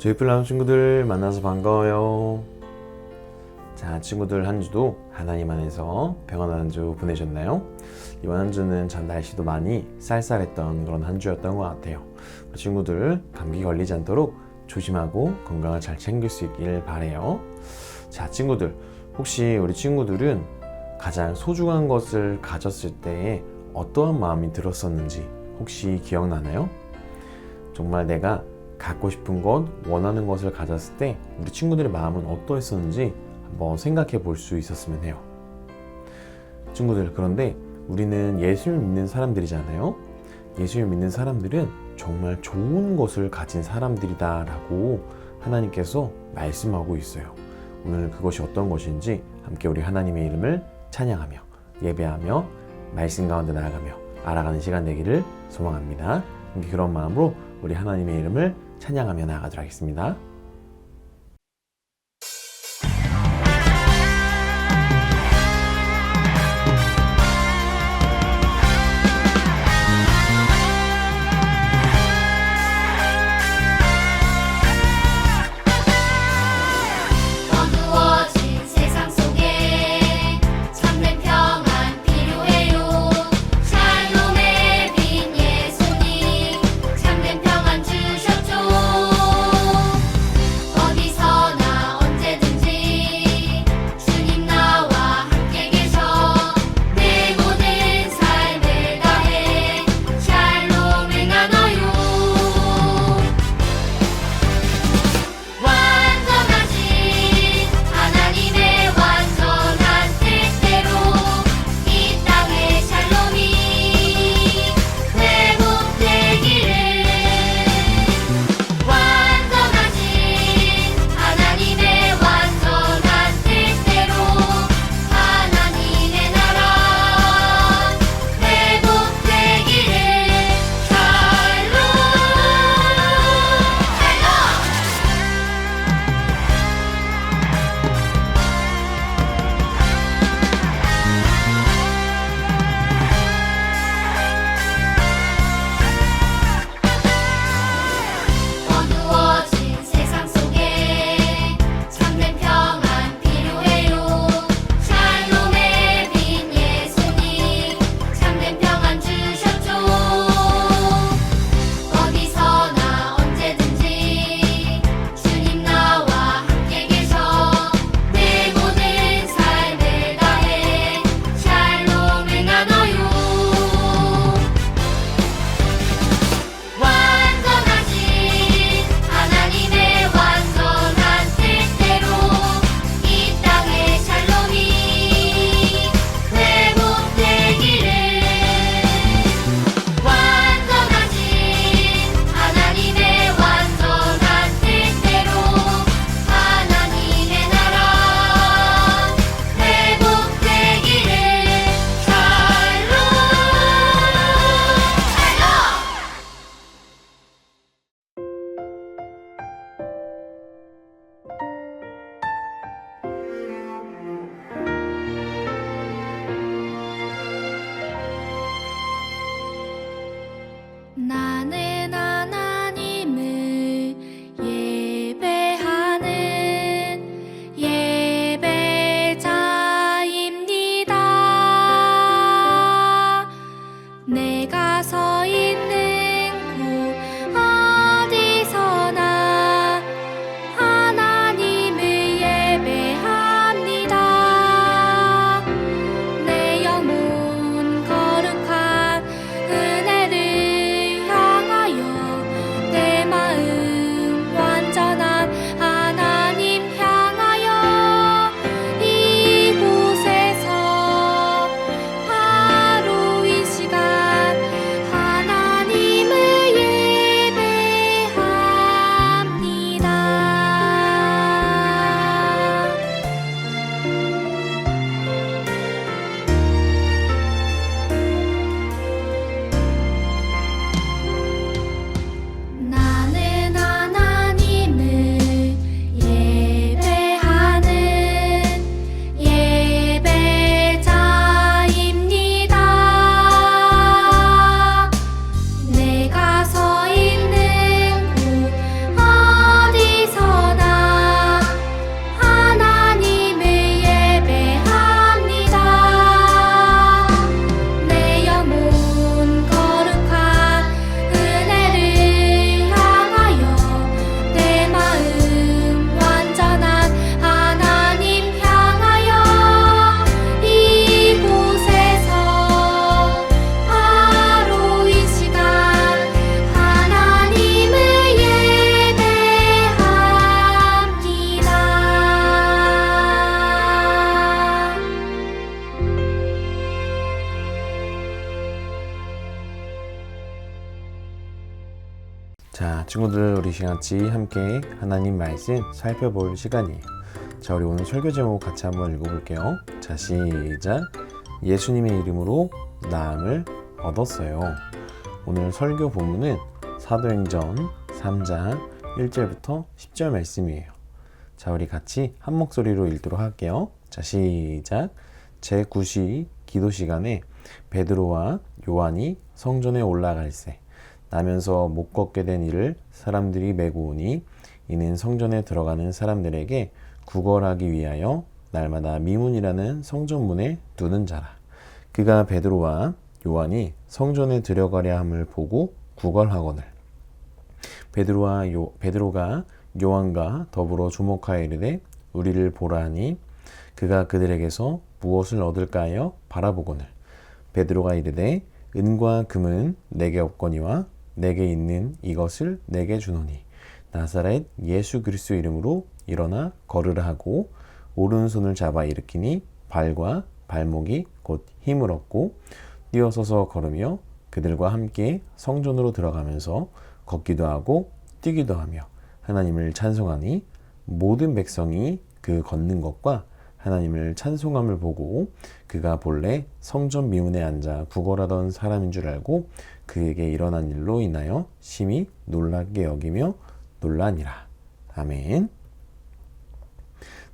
저희 플라운 친구들 만나서 반가워요. 자, 친구들 한 주도 하나님 안에서 평안한 한 주 보내셨나요? 이번 한 주는 참 날씨도 많이 쌀쌀했던 그런 한 주였던 것 같아요. 친구들 감기 걸리지 않도록 조심하고 건강을 잘 챙길 수 있길 바래요. 자, 친구들 혹시 우리 친구들은 가장 소중한 것을 가졌을 때 어떠한 마음이 들었었는지 혹시 기억나나요? 정말 내가 갖고 싶은 것, 원하는 것을 가졌을 때 우리 친구들의 마음은 어떠했었는지 한번 생각해 볼 수 있었으면 해요. 친구들, 그런데 우리는 예수를 믿는 사람들이잖아요. 예수를 믿는 사람들은 정말 좋은 것을 가진 사람들이다 라고 하나님께서 말씀하고 있어요. 오늘 그것이 어떤 것인지 함께 우리 하나님의 이름을 찬양하며 예배하며 말씀 가운데 나아가며 알아가는 시간 되기를 소망합니다. 그런 마음으로 우리 하나님의 이름을 찬양하며 나아가도록 하겠습니다. 어두워진 세상 속에 참된 평안 필요해요. 샬롬의 빛 예수님 참된 평안 주셨죠. 친구들, 우리 같이 함께 하나님 말씀 살펴볼 시간이에요. 자, 우리 오늘 설교 제목 같이 한번 읽어볼게요. 자, 시작. 예수님의 이름으로 나음을 얻었어요. 오늘 설교 본문은 사도행전 3장 1절부터 10절 말씀이에요. 자, 우리 같이 한 목소리로 읽도록 할게요. 자, 시작. 제9시 기도 시간에 베드로와 요한이 성전에 올라갈새 나면서 못 걷게 된 이를 사람들이 메고 오니 이는 성전에 들어가는 사람들에게 구걸하기 위하여 날마다 미문이라는 성전문에 두는 자라. 그가 베드로와 요한이 성전에 들어가려 함을 보고 구걸하거늘 베드로가 요한과 더불어 주목하여 이르되 우리를 보라 하니 그가 그들에게서 무엇을 얻을까 하여 바라보거늘 베드로가 이르되 은과 금은 내게 없거니와 내게 있는 이것을 내게 주노니 나사렛 예수 그리스도 이름으로 일어나 걸으라 하고 오른손을 잡아 일으키니 발과 발목이 곧 힘을 얻고 뛰어서서 걸으며 그들과 함께 성전으로 들어가면서 걷기도 하고 뛰기도 하며 하나님을 찬송하니 모든 백성이 그 걷는 것과 하나님을 찬송함을 보고 그가 본래 성전 미문에 앉아 구걸하던 사람인 줄 알고 그에게 일어난 일로 인하여 심히 놀랍게 여기며 놀라니라. 아멘.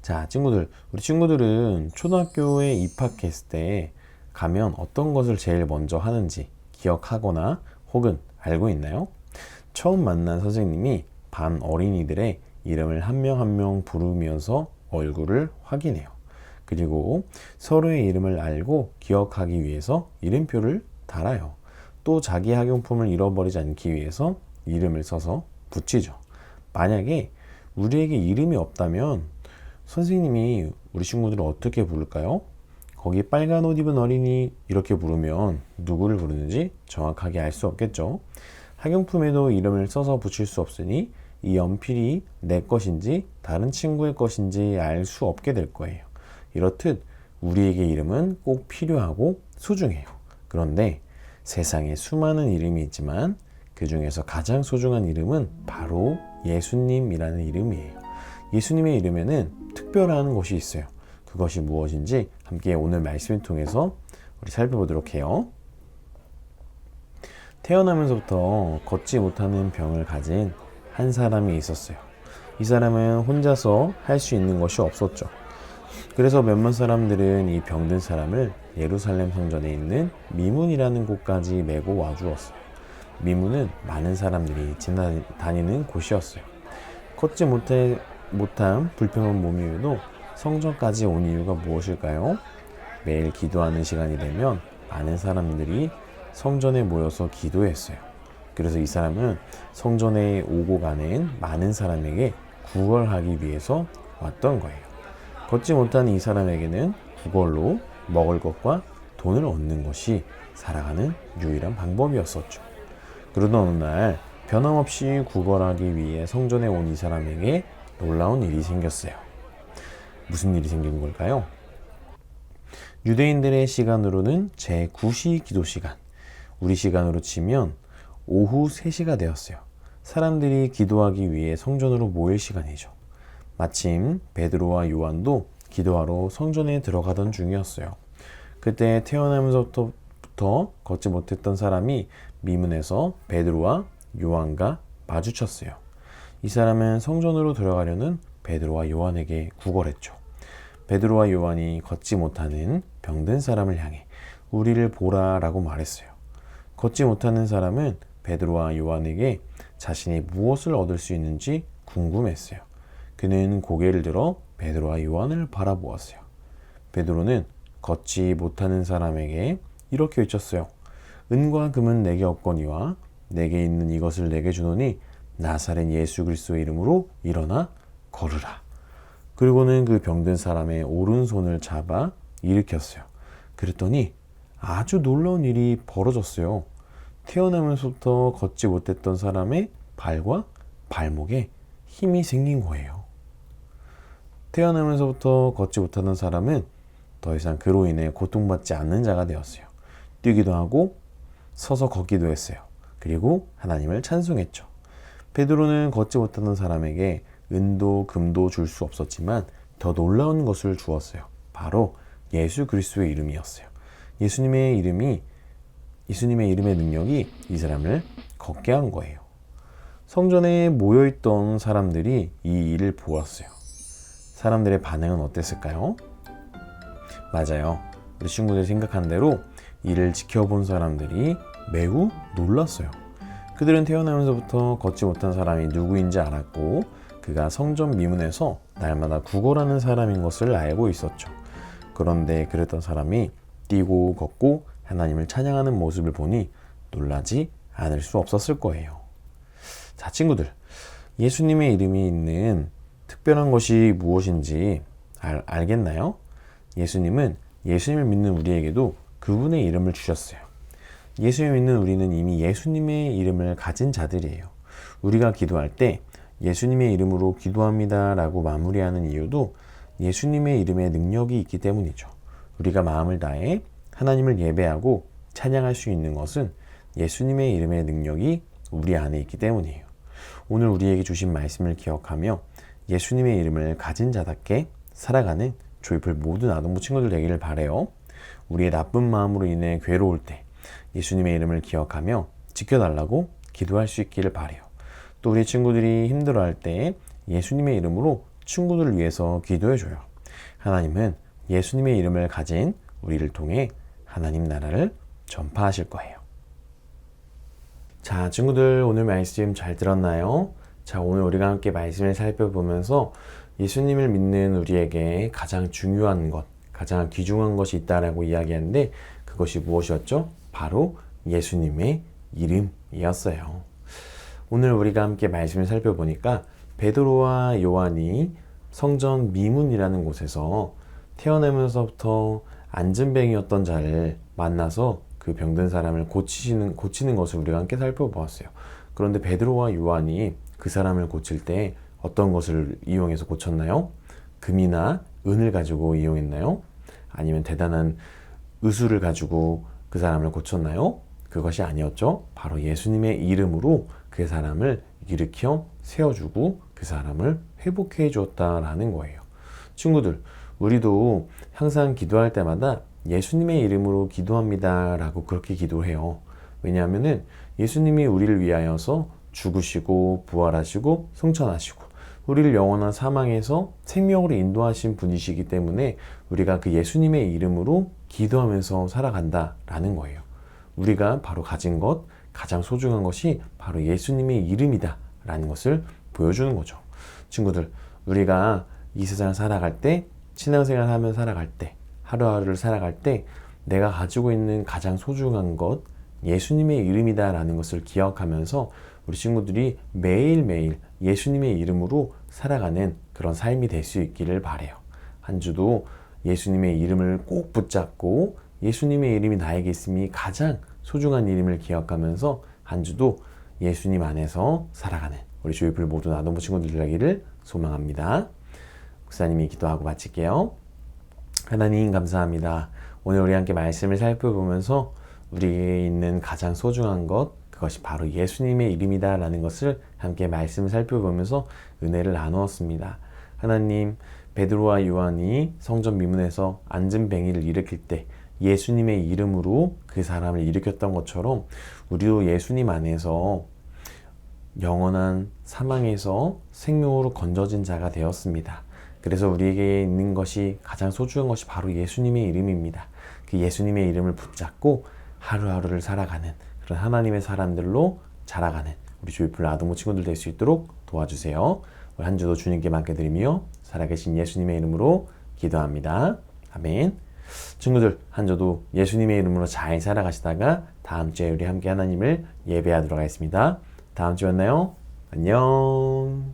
자, 친구들, 우리 친구들은 초등학교에 입학했을 때 가면 어떤 것을 제일 먼저 하는지 기억하거나 혹은 알고 있나요? 처음 만난 선생님이 반 어린이들의 이름을 한 명 한 명 부르면서 얼굴을 확인해요. 그리고 서로의 이름을 알고 기억하기 위해서 이름표를 달아요. 또 자기 학용품을 잃어버리지 않기 위해서 이름을 써서 붙이죠. 만약에 우리에게 이름이 없다면 선생님이 우리 친구들을 어떻게 부를까요? 거기 빨간 옷 입은 어린이 이렇게 부르면 누구를 부르는지 정확하게 알 수 없겠죠. 학용품에도 이름을 써서 붙일 수 없으니 이 연필이 내 것인지 다른 친구의 것인지 알 수 없게 될 거예요. 이렇듯 우리에게 이름은 꼭 필요하고 소중해요. 그런데 세상에 수많은 이름이 있지만 그 중에서 가장 소중한 이름은 바로 예수님이라는 이름이에요. 예수님의 이름에는 특별한 것이 있어요. 그것이 무엇인지 함께 오늘 말씀을 통해서 우리 살펴보도록 해요. 태어나면서부터 걷지 못하는 병을 가진 한 사람이 있었어요. 이 사람은 혼자서 할 수 있는 것이 없었죠. 그래서 몇몇 사람들은 이 병든 사람을 예루살렘 성전에 있는 미문이라는 곳까지 메고 와주었어요. 미문은 많은 사람들이 지나다니는 곳이었어요. 걷지 못한 불평한 몸이어도 성전까지 온 이유가 무엇일까요? 매일 기도하는 시간이 되면 많은 사람들이 성전에 모여서 기도했어요. 그래서 이 사람은 성전에 오고 가는 많은 사람에게 구걸하기 위해서 왔던 거예요. 걷지 못하는 이 사람에게는 구걸로 먹을 것과 돈을 얻는 것이 살아가는 유일한 방법이었었죠. 그러던 어느 날 변함없이 구걸하기 위해 성전에 온 이 사람에게 놀라운 일이 생겼어요. 무슨 일이 생긴 걸까요? 유대인들의 시간으로는 제9시 기도 시간, 우리 시간으로 치면 오후 3시가 되었어요. 사람들이 기도하기 위해 성전으로 모일 시간이죠. 마침 베드로와 요한도 기도하러 성전에 들어가던 중이었어요. 그때 태어나면서부터 걷지 못했던 사람이 미문에서 베드로와 요한과 마주쳤어요. 이 사람은 성전으로 들어가려는 베드로와 요한에게 구걸했죠. 베드로와 요한이 걷지 못하는 병든 사람을 향해 우리를 보라 라고 말했어요. 걷지 못하는 사람은 베드로와 요한에게 자신이 무엇을 얻을 수 있는지 궁금했어요. 그는 고개를 들어 베드로와 요한을 바라보았어요. 베드로는 걷지 못하는 사람에게 이렇게 외쳤어요. 은과 금은 내게 없거니와 내게 있는 이것을 내게 주노니 나사렛 예수 그리스도의 이름으로 일어나 걸으라. 그리고는 그 병든 사람의 오른손을 잡아 일으켰어요. 그랬더니 아주 놀라운 일이 벌어졌어요. 태어나면서부터 걷지 못했던 사람의 발과 발목에 힘이 생긴 거예요. 태어나면서부터 걷지 못하던 사람은 더 이상 그로 인해 고통받지 않는 자가 되었어요. 뛰기도 하고 서서 걷기도 했어요. 그리고 하나님을 찬송했죠. 베드로는 걷지 못하던 사람에게 은도 금도 줄 수 없었지만 더 놀라운 것을 주었어요. 바로 예수 그리스도의 이름이었어요. 예수님의 이름의 능력이 이 사람을 걷게 한 거예요. 성전에 모여있던 사람들이 이 일을 보았어요. 사람들의 반응은 어땠을까요? 맞아요. 우리 친구들이 생각한 대로 이를 지켜본 사람들이 매우 놀랐어요. 그들은 태어나면서부터 걷지 못한 사람이 누구인지 알았고 그가 성전 미문에서 날마다 구걸하는 사람인 것을 알고 있었죠. 그런데 그랬던 사람이 뛰고 걷고 하나님을 찬양하는 모습을 보니 놀라지 않을 수 없었을 거예요. 자, 친구들, 예수님의 이름이 있는 특별한 것이 무엇인지 알겠나요? 예수님은 예수님을 믿는 우리에게도 그분의 이름을 주셨어요. 예수님을 믿는 우리는 이미 예수님의 이름을 가진 자들이에요. 우리가 기도할 때 예수님의 이름으로 기도합니다 라고 마무리하는 이유도 예수님의 이름에 능력이 있기 때문이죠. 우리가 마음을 다해 하나님을 예배하고 찬양할 수 있는 것은 예수님의 이름의 능력이 우리 안에 있기 때문이에요. 오늘 우리에게 주신 말씀을 기억하며 예수님의 이름을 가진 자답게 살아가는 조이풀 모든 아동부 친구들 되기를 바라요. 우리의 나쁜 마음으로 인해 괴로울 때 예수님의 이름을 기억하며 지켜달라고 기도할 수 있기를 바라요. 또 우리 친구들이 힘들어할 때 예수님의 이름으로 친구들을 위해서 기도해줘요. 하나님은 예수님의 이름을 가진 우리를 통해 하나님 나라를 전파하실 거예요. 자, 친구들 오늘 말씀 잘 들었나요? 자, 오늘 우리가 함께 말씀을 살펴보면서 예수님을 믿는 우리에게 가장 중요한 것, 가장 귀중한 것이 있다라고 이야기하는데 그것이 무엇이었죠? 바로 예수님의 이름이었어요. 오늘 우리가 함께 말씀을 살펴보니까 베드로와 요한이 성전 미문이라는 곳에서 태어나면서부터 안진뱅이였던 자를 만나서 그 병든 사람을 고치는 것을 우리가 함께 살펴보았어요. 그런데 베드로와 요한이 그 사람을 고칠 때 어떤 것을 이용해서 고쳤나요? 금이나 은을 가지고 이용했나요? 아니면 대단한 의술을 가지고 그 사람을 고쳤나요? 그것이 아니었죠. 바로 예수님의 이름으로 그 사람을 일으켜 세워주고 그 사람을 회복해 주었다라는 거예요. 친구들, 우리도 항상 기도할 때마다 예수님의 이름으로 기도합니다 라고 그렇게 기도해요. 왜냐하면 예수님이 우리를 위하여서 죽으시고 부활하시고 승천하시고 우리를 영원한 사망에서 생명으로 인도하신 분이시기 때문에 우리가 그 예수님의 이름으로 기도하면서 살아간다라는 거예요. 우리가 바로 가진 것, 가장 소중한 것이 바로 예수님의 이름이다 라는 것을 보여주는 거죠. 친구들, 우리가 이 세상을 살아갈 때, 신앙생활 하며 살아갈 때, 하루하루를 살아갈 때 내가 가지고 있는 가장 소중한 것, 예수님의 이름이다 라는 것을 기억하면서 우리 친구들이 매일매일 예수님의 이름으로 살아가는 그런 삶이 될 수 있기를 바라요. 한 주도 예수님의 이름을 꼭 붙잡고 예수님의 이름이 나에게 있음이 가장 소중한 이름을 기억하면서 한 주도 예수님 안에서 살아가는 우리 조이풀 모든 아동부 친구들 되기를 소망합니다. 목사님이 기도하고 마칠게요. 하나님 감사합니다. 오늘 우리 함께 말씀을 살펴보면서 우리에게 있는 가장 소중한 것, 그것이 바로 예수님의 이름이다 라는 것을 함께 말씀을 살펴보면서 은혜를 나누었습니다. 하나님, 베드로와 요한이 성전 미문에서 안진뱅이를 일으킬 때 예수님의 이름으로 그 사람을 일으켰던 것처럼 우리도 예수님 안에서 영원한 사망에서 생명으로 건져진 자가 되었습니다. 그래서 우리에게 있는 것이 가장 소중한 것이 바로 예수님의 이름입니다. 그 예수님의 이름을 붙잡고 하루하루를 살아가는 그런 하나님의 사람들로 자라가는 우리 조이풀 아동부 친구들 될 수 있도록 도와주세요. 오늘 한 주도 주님께 맡겨드리며 살아계신 예수님의 이름으로 기도합니다. 아멘. 친구들, 한 주도 예수님의 이름으로 잘 살아가시다가 다음 주에 우리 함께 하나님을 예배하도록 하겠습니다. 다음 주에 만나요. 안녕.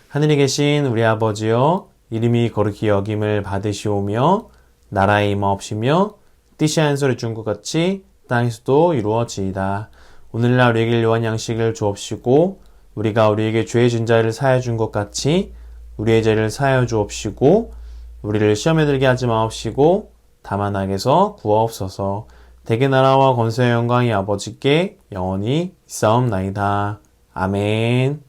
하늘에 계신 우리 아버지여, 이름이 거룩히 여김을 받으시오며 나라의 임하옵시며 뜻이 한 소리 준 것 같이 땅에서도 이루어지이다. 오늘날 우리에게 요한 양식을 주옵시고 우리가 우리에게 죄 진 자를 사하여 준 것 같이 우리의 죄를 사하여 주옵시고 우리를 시험에 들게 하지 마옵시고 다만 악에서 구하옵소서. 대개 나라와 권세와 영광이 아버지께 영원히 있사옵나이다. 아멘.